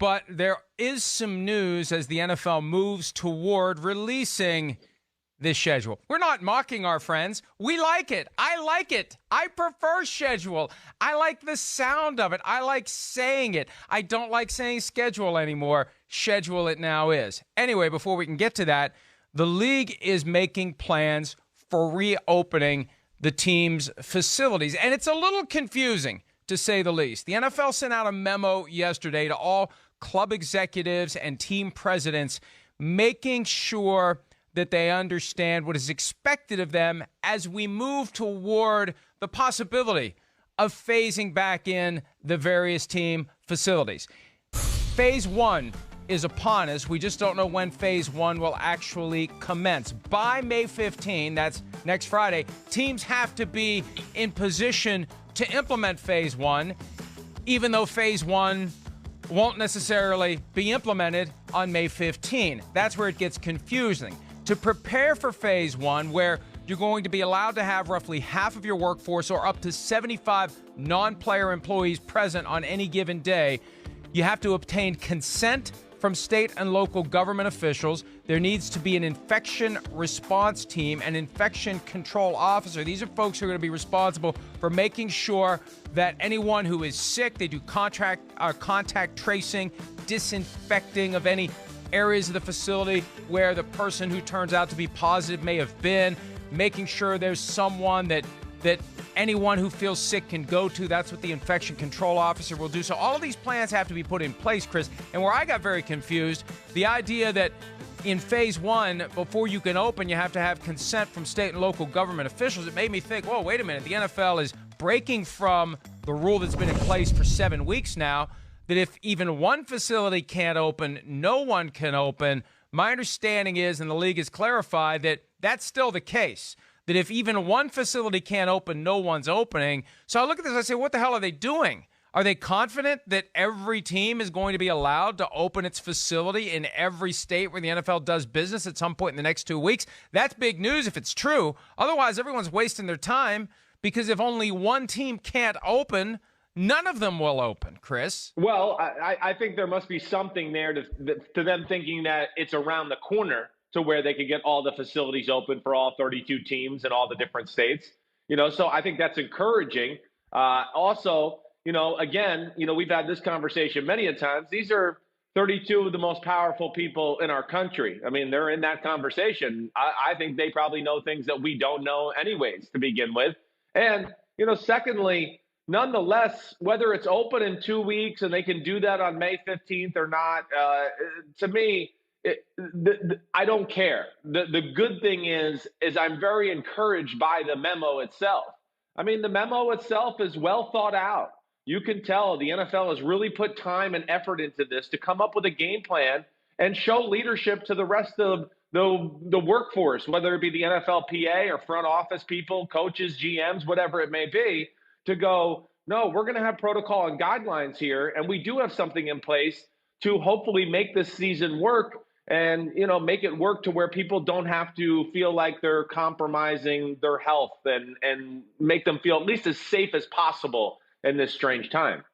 But there is some news as the NFL moves toward releasing this schedule. We're not mocking our friends. We like it. I like it. I prefer schedule. I like the sound of it. I like saying it. I don't like saying schedule anymore. Schedule it now is. Anyway, before we can get to that, the league is making plans for reopening the team's facilities. And it's a little confusing, to say the least. The NFL sent out a memo yesterday to all club executives and team presidents, making sure that they understand what is expected of them as we move toward the possibility of phasing back in the various team facilities. Phase 1 is upon us. We just don't know when Phase 1 will actually commence. By May 15, that's next Friday, teams have to be in position to implement Phase 1, even though Phase 1 won't necessarily be implemented on May 15. That's where it gets confusing. To prepare for Phase 1, where you're going to be allowed to have roughly half of your workforce or up to 75 non-player employees present on any given day, you have to obtain consent from state and local government officials. There needs to be an infection response team, an infection control officer. These are folks who are going to be responsible for making sure that anyone who is sick, they do contact tracing, disinfecting of any areas of the facility where the person who turns out to be positive may have been, making sure there's someone that anyone who feels sick can go to. That's what the infection control officer will do. So all of these plans have to be put in place, Chris. And where I got very confused, the idea that in Phase 1, before you can open, you have to have consent from state and local government officials. It made me think, whoa, wait a minute. The NFL is breaking from the rule that's been in place for 7 weeks now, that if even one facility can't open, no one can open. My understanding is, and the league has clarified, that that's still the case, that if even one facility can't open, no one's opening. So I look at this, I say, what the hell are they doing? Are they confident that every team is going to be allowed to open its facility in every state where the NFL does business at some point in the next 2 weeks? That's big news if it's true. Otherwise, everyone's wasting their time, because if only one team can't open, none of them will open, Chris. Well, I think there must be something there to them thinking that it's around the corner to where they could get all the facilities open for all 32 teams in all the different states. So I think that's encouraging. Also, again, we've had this conversation many a times. These are 32 of the most powerful people in our country. I mean, they're in that conversation. I think they probably know things that we don't know anyways to begin with. And, secondly, nonetheless, whether it's open in 2 weeks and they can do that on May 15th or not, to me, I don't care. The good thing is I'm very encouraged by the memo itself. I mean, the memo itself is well thought out. You can tell the NFL has really put time and effort into this to come up with a game plan and show leadership to the rest of the workforce, whether it be the NFLPA or front office people, coaches, GMs, whatever it may be, to go, no, we're going to have protocol and guidelines here, and we do have something in place to hopefully make this season work and, make it work to where people don't have to feel like they're compromising their health and make them feel at least as safe as possible in this strange time.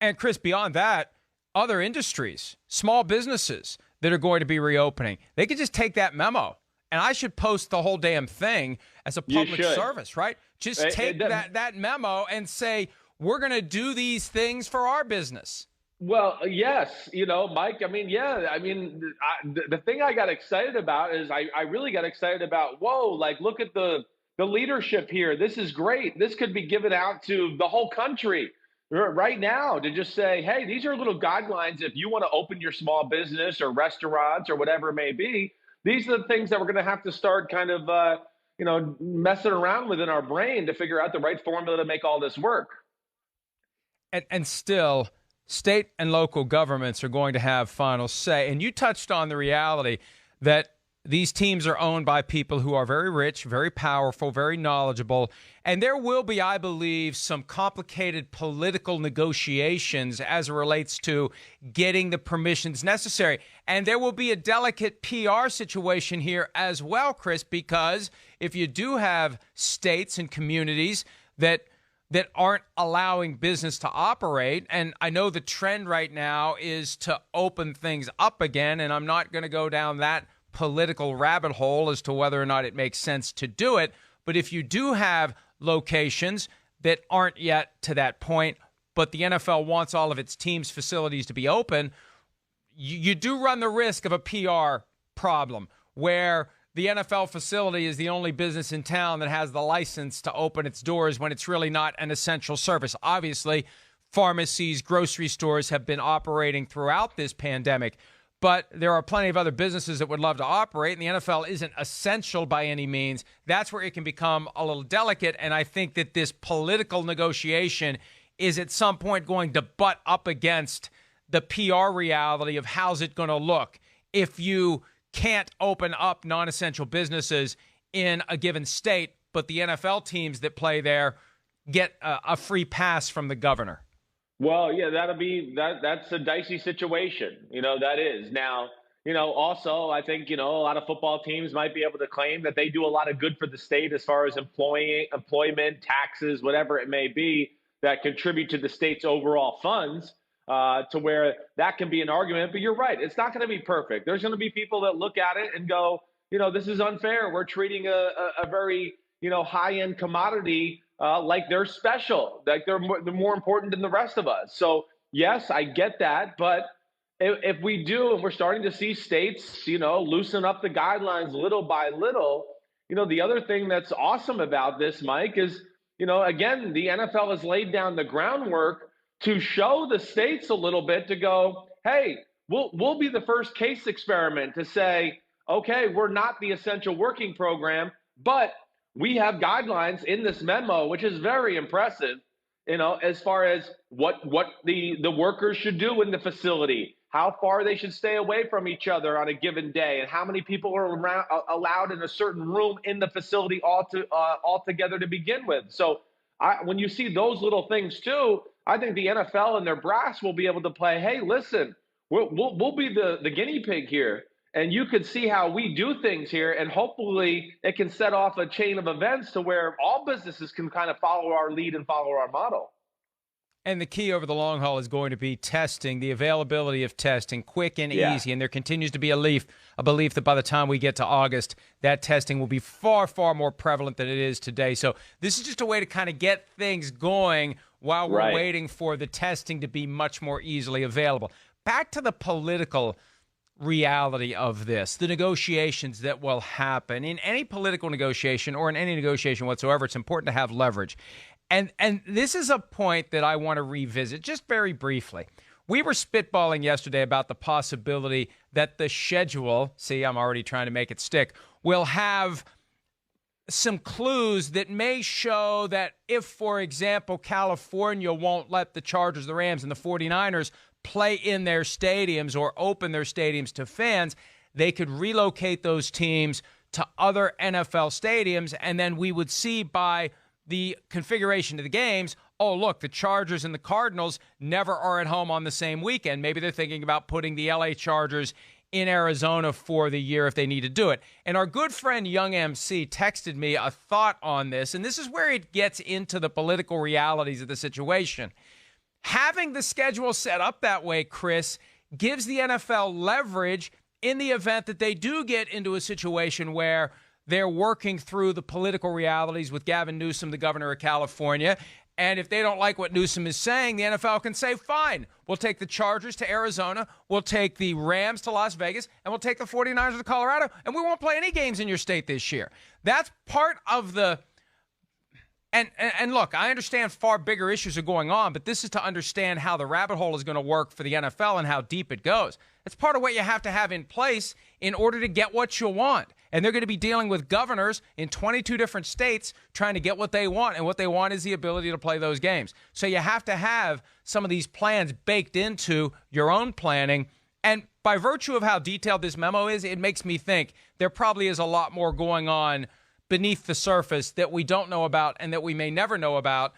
And Chris, beyond that, other industries, small businesses that are going to be reopening, they could just take that memo, and I should post the whole damn thing as a public service, right? Just take that memo and say, we're going to do these things for our business. Well, yes, Mike, the thing I got excited about is I really got excited about, look at the leadership here. This is great. This could be given out to the whole country right now to just say, hey, these are little guidelines. If you want to open your small business or restaurants or whatever it may be, these are the things that we're going to have to start kind of, messing around with in our brain to figure out the right formula to make all this work. And still, state and local governments are going to have final say. And you touched on the reality that these teams are owned by people who are very rich, very powerful, very knowledgeable. And there will be, I believe, some complicated political negotiations as it relates to getting the permissions necessary. And there will be a delicate PR situation here as well, Chris, because if you do have states and communities that that aren't allowing business to operate. And I know the trend right now is to open things up again, and I'm not going to go down that political rabbit hole as to whether or not it makes sense to do it. But if you do have locations that aren't yet to that point, but the NFL wants all of its teams' facilities to be open, you do run the risk of a PR problem where the NFL facility is the only business in town that has the license to open its doors when it's really not an essential service. Obviously, pharmacies, grocery stores have been operating throughout this pandemic, but there are plenty of other businesses that would love to operate, and the NFL isn't essential by any means. That's where it can become a little delicate, and I think that this political negotiation is at some point going to butt up against the PR reality of how's it going to look if you can't open up non-essential businesses in a given state, but the NFL teams that play there get a free pass from the governor. Well, yeah, that's a dicey situation. That is. Now, also, I think, a lot of football teams might be able to claim that they do a lot of good for the state as far as employment, taxes, whatever it may be, that contribute to the state's overall funds. To where that can be an argument. But you're right. It's not going to be perfect. There's going to be people that look at it and go, this is unfair. We're treating a very, high-end commodity like they're special, like they're more important than the rest of us. So, yes, I get that. But if we do, and we're starting to see states, loosen up the guidelines little by little, the other thing that's awesome about this, Mike, is, again, the NFL has laid down the groundwork to show the states a little bit to go, hey, we'll be the first case experiment to say, okay, we're not the essential working program, but we have guidelines in this memo, which is very impressive, as far as what the workers should do in the facility, how far they should stay away from each other on a given day, and how many people are allowed in a certain room in the facility altogether to begin with. So when you see those little things too, I think the NFL and their brass will be able to play, hey, listen, we'll be the guinea pig here, and you can see how we do things here, and hopefully it can set off a chain of events to where all businesses can kind of follow our lead and follow our model. And the key over the long haul is going to be testing, the availability of testing, quick and easy. And there continues to be a belief that by the time we get to August, that testing will be far, far more prevalent than it is today. So this is just a way to kind of get things going while we're waiting for the testing to be much more easily available. Back to the political reality of this, the negotiations that will happen. In any political negotiation or in any negotiation whatsoever, it's important to have leverage. And this is a point that I want to revisit just very briefly. We were spitballing yesterday about the possibility that the schedule, see, I'm already trying to make it stick, will have some clues that may show that if, for example, California won't let the Chargers, the Rams, and the 49ers play in their stadiums or open their stadiums to fans, they could relocate those teams to other NFL stadiums, and then we would see by the configuration of the games, oh, look, the Chargers and the Cardinals never are at home on the same weekend. Maybe they're thinking about putting the LA Chargers in Arizona for the year if they need to do it. And our good friend Young MC texted me a thought on this, and this is where it gets into the political realities of the situation. Having the schedule set up that way, Chris, gives the NFL leverage in the event that they do get into a situation where they're working through the political realities with Gavin Newsom, the governor of California. And if they don't like what Newsom is saying, the NFL can say, fine, we'll take the Chargers to Arizona, we'll take the Rams to Las Vegas, and we'll take the 49ers to Colorado, and we won't play any games in your state this year. That's part of the... And look, I understand far bigger issues are going on, but this is to understand how the rabbit hole is going to work for the NFL and how deep it goes. It's part of what you have to have in place in order to get what you want. And they're going to be dealing with governors in 22 different states trying to get what they want, and what they want is the ability to play those games. So you have to have some of these plans baked into your own planning. And by virtue of how detailed this memo is, it makes me think there probably is a lot more going on beneath the surface that we don't know about and that we may never know about,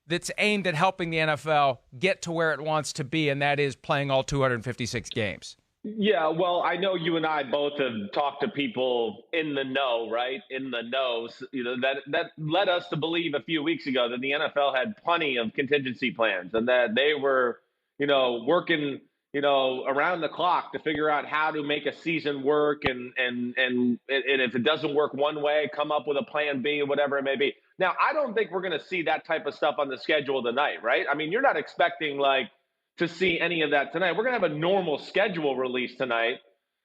that's aimed at helping the NFL get to where it wants to be, and that is playing all 256 games. Yeah, well, I know you and I both have talked to people in the know, right? In the knows, that led us to believe a few weeks ago that the NFL had plenty of contingency plans and that they were, working, around the clock to figure out how to make a season work and if it doesn't work one way, come up with a plan B or whatever it may be. Now, I don't think we're going to see that type of stuff on the schedule tonight, right? I mean, you're not expecting to see any of that tonight. We're going to have a normal schedule release tonight,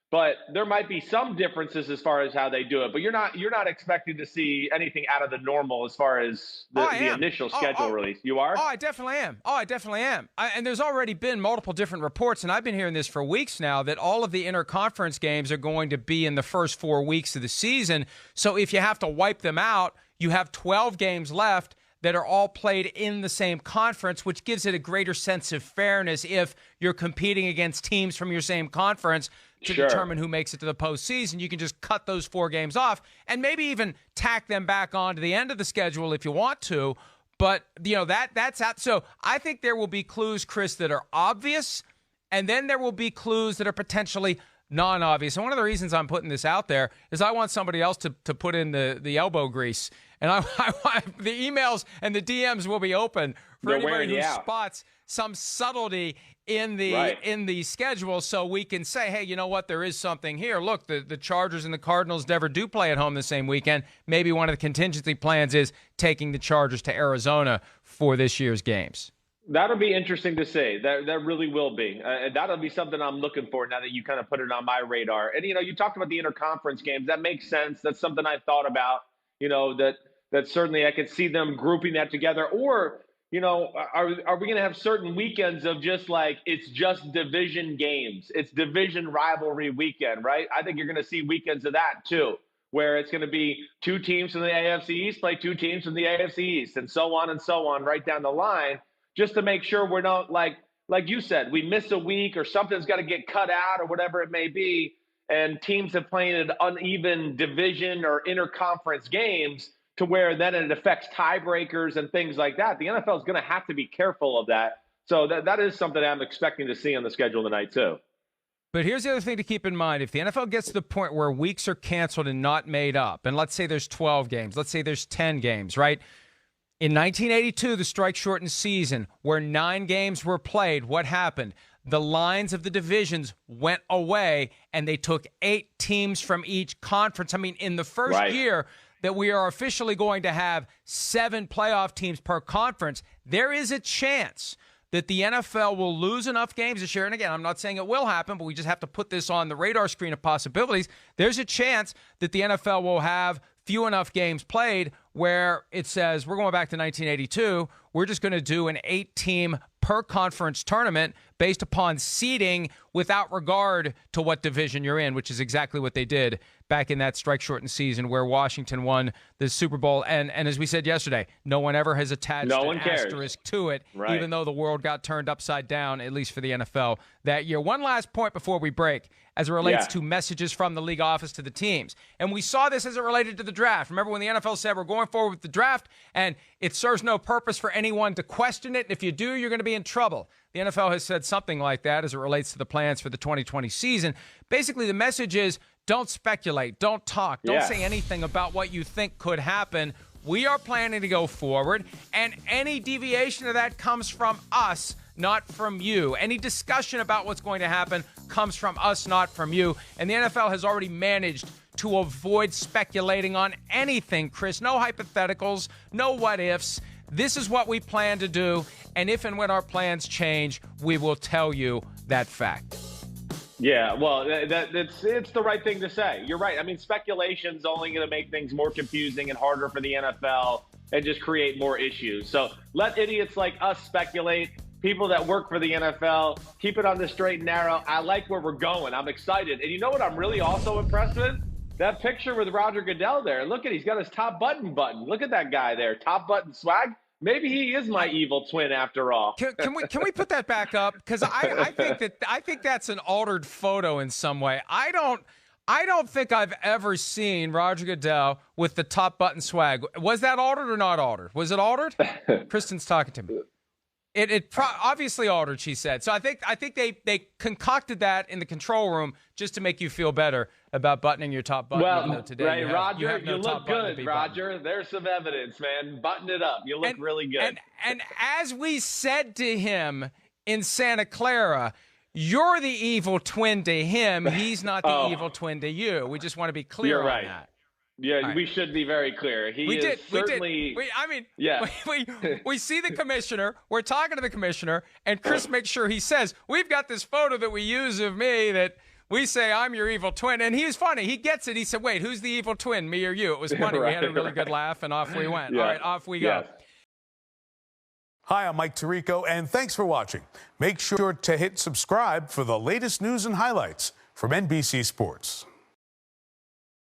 but there might be some differences as far as how they do it. But you're not expecting to see anything out of the normal as far as the initial schedule release. You are? Oh, I definitely am. And there's already been multiple different reports, and I've been hearing this for weeks now, that all of the interconference games are going to be in the first 4 weeks of the season. So if you have to wipe them out, you have 12 games left that are all played in the same conference, which gives it a greater sense of fairness if you're competing against teams from your same conference to determine who makes it to the postseason. You can just cut those 4 games off and maybe even tack them back on to the end of the schedule if you want to. But, that's out. So I think there will be clues, Chris, that are obvious, and then there will be clues that are potentially non-obvious. And one of the reasons I'm putting this out there is I want somebody else to put in the elbow grease. And I want the emails and the DMs will be open for anybody who spots some subtlety in the schedule, so we can say, hey, you know what, there is something here. Look, the Chargers and the Cardinals never do play at home the same weekend. Maybe one of the contingency plans is taking the Chargers to Arizona for this year's games. That'll be interesting to see. That really will be. That'll be something I'm looking for now that you kind of put it on my radar. And, you talked about the interconference games. That makes sense. That's something I've thought about, that certainly I could see them grouping that together. Or, are we going to have certain weekends of just it's just division games? It's division rivalry weekend, right? I think you're going to see weekends of that too, where it's going to be 2 teams from the AFC East play 2 teams from the AFC East and so on right down the line, just to make sure we're not like you said, we miss a week or something's got to get cut out or whatever it may be, and teams have played uneven division or interconference games to where then it affects tiebreakers and things like that. The NFL is going to have to be careful of that. So that is something I'm expecting to see on the schedule tonight too. But here's the other thing to keep in mind. If the NFL gets to the point where weeks are canceled and not made up, and let's say there's 12 games, let's say there's 10 games, right? In 1982, the strike-shortened season, where 9 games were played, what happened? The lines of the divisions went away, and they took 8 teams from each conference. I mean, in the first year that we are officially going to have 7 playoff teams per conference, there is a chance that the NFL will lose enough games this year. And again, I'm not saying it will happen, but we just have to put this on the radar screen of possibilities. There's a chance that the NFL will have few enough games played where it says, we're going back to 1982, we're just going to do an 8-team per conference tournament based upon seeding without regard to what division you're in, which is exactly what they did back in that strike-shortened season where Washington won the Super Bowl. And as we said yesterday, no one ever has attached an asterisk to it, even though the world got turned upside down, at least for the NFL that year. One last point before we break, as it relates to messages from the league office to the teams. And we saw this as it related to the draft. Remember when the NFL said we're going forward with the draft and it serves no purpose for anyone to question it. And if you do, you're going to be in trouble. The NFL has said something like that as it relates to the plans for the 2020 season. Basically, the message is don't speculate, don't talk, don't say anything about what you think could happen. We are planning to go forward, and any deviation of that comes from us, not from you. Any discussion about what's going to happen comes from us, not from you. And the NFL has already managed to avoid speculating on anything, Chris. No hypotheticals, no what ifs. This is what we plan to do, and if and when our plans change, we will tell you that fact. Yeah, well, it's the right thing to say. You're right. I mean, speculation's only going to make things more confusing and harder for the NFL and just create more issues. So let idiots like us speculate. People that work for the NFL, keep it on the straight and narrow. I like where we're going. I'm excited. And you know what I'm really also impressed with? That picture with Roger Goodell there. Look at, he's got his top button. Look at that guy there. Top button swag. Maybe he is my evil twin after all. Can we put that back up? Because I think that's an altered photo in some way. I don't think I've ever seen Roger Goodell with the top button swag. Was that altered or not altered? Was it altered? Kristen's talking to me. obviously altered, she said. So I think they concocted that in the control room just to make you feel better about buttoning your top button. Well, even though today right, you Roger, no you top look button to good, be Roger. buttoned. There's some evidence, man. Button it up. You look really good. And as we said to him in Santa Clara, you're the evil twin to him. He's not the evil twin to you. We just want to be clear You're on right. that. Yeah, right. We should be very clear. We did. Yeah. We see the commissioner. We're talking to the commissioner, and Chris makes sure he says, we've got this photo that we use of me that we say I'm your evil twin. And he was funny. He gets it. He said, wait, who's the evil twin, me or you? It was funny. We had a really good laugh, and off we went. Yeah. All right, off we go. Yes. Hi, I'm Mike Tirico, and thanks for watching. Make sure to hit subscribe for the latest news and highlights from NBC Sports.